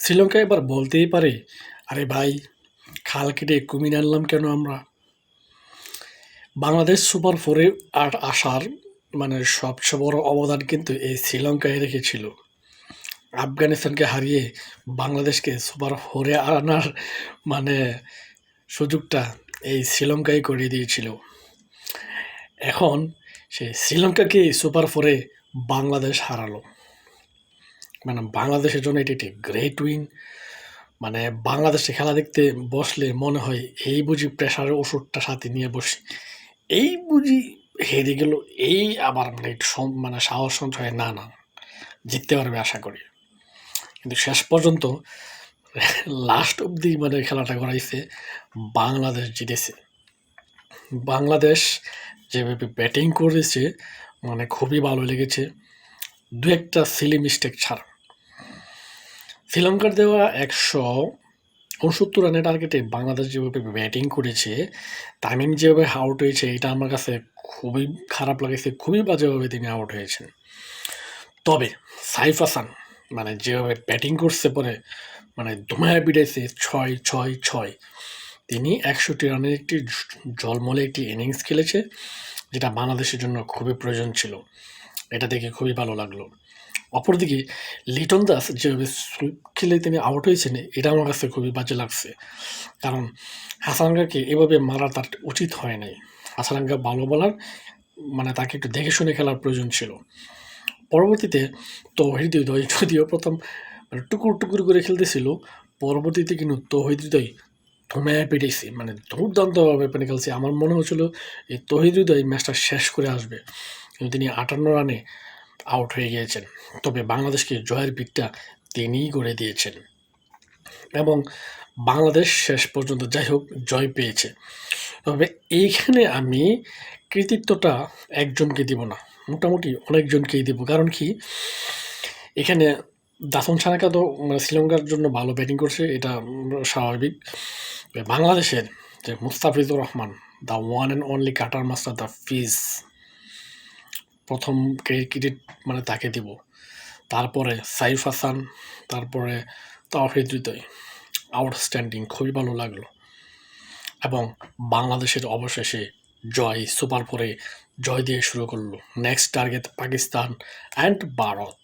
শ্রীলঙ্কা এবার বলতেই পারে, আরে ভাই, খাল কেটে কুমির আনলাম কেন আমরা? বাংলাদেশ সুপার ফোরে আসার সবচেয়ে বড় অবদান কিন্তু এই শ্রীলঙ্কায় রেখেছিল। আফগানিস্তানকে হারিয়ে বাংলাদেশকে সুপার ফোরে আনার মানে সুযোগটা এই শ্রীলঙ্কায় করে দিয়েছিল। এখন সেই শ্রীলঙ্কাকে সুপার ফোরে বাংলাদেশ হারালো। বাংলাদেশের জন্য এটি একটি গ্রেট উইন। বাংলাদেশে খেলা দেখতে বসলে মনে হয় এই বুঝি প্রেশারের ওষুধটা সাথে নিয়ে বসি, এই বুঝি হেরে গেল, এই আবার একটু সাহস সঞ্চয় না জিততে পারবে আশা করি। কিন্তু শেষ পর্যন্ত লাস্ট অব্দি খেলাটা করাইছে, বাংলাদেশ জিতেছে। বাংলাদেশ যেভাবে ব্যাটিং করেছে খুবই ভালো লেগেছে, দু একটা সিলি মিস্টেক ছাড়া। শ্রীলঙ্কার দেওয়া ১৬৯ রানের টার্গেটে বাংলাদেশ যেভাবে ব্যাটিং করেছে, তামিম যেভাবে আউট হয়েছে, এটা আমার কাছে খুবই খারাপ লেগেছে, খুবই বাজেভাবে তিনি আউট হয়েছেন। তবে সাইফ হাসান যেভাবে ব্যাটিং করছে পরে ধুমায়া পিটাইছে ৬ তিনি ৬১ রানের একটি ঝলমলে একটি ইনিংস খেলেছে, যেটা বাংলাদেশের জন্য খুবই প্রয়োজন ছিল। এটা দেখে খুবই ভালো লাগলো। অপরদিকে লিটন দাস যেভাবে সুইপ খেলে তিনি আউট হয়েছেন, এটা আমার কাছে খুবই বাজে লাগছে। কারণ হাসানকে এভাবে মারা তার উচিত হয় নাই। হাসানকে ভালো বলার তাকে একটু দেখে শুনে খেলার প্রয়োজন ছিল। পরবর্তীতে তৌহিদ হৃদয় যদিও প্রথম টুকুর টুকুর করে খেলতেছিল, পরবর্তীতে কিন্তু তৌহিদ হৃদয় ধুমায়া পেটেছে, দুর্দান্তভাবে খেলছে। আমার মনে হচ্ছিল এই তৌহিদ হৃদয় ম্যাচটা শেষ করে আসবে, কিন্তু তিনি ৫৮ রানে আউট হয়ে গিয়েছেন। তবে বাংলাদেশকে জয়ের ভিতটা তিনিই করে দিয়েছেন এবং বাংলাদেশ শেষ পর্যন্ত যাই হোক জয় পেয়েছে। তবে এইখানে আমি কৃতিত্বটা একজনকে দিব না, মোটামুটি অনেকজনকেই দিব। কারণ কি, এখানে দাসন সানাকা তো শ্রীলঙ্কার জন্য ভালো ব্যাটিং করছে, এটা স্বাভাবিক। বাংলাদেশের যে Mustafizur Rahman, the one and only cutter master, the Fizz, প্রথম ক্রেডিট তাকে দিব। তারপরে সাইফ হাসান, তারপরে তাওহিদ হৃদয়, আউটস্ট্যান্ডিং, খুবই ভালো লাগলো। এবং বাংলাদেশের অবশেষে জয়, সুপার ফোরে জয় দিয়ে শুরু করলো। Next target Pakistan and Bharat.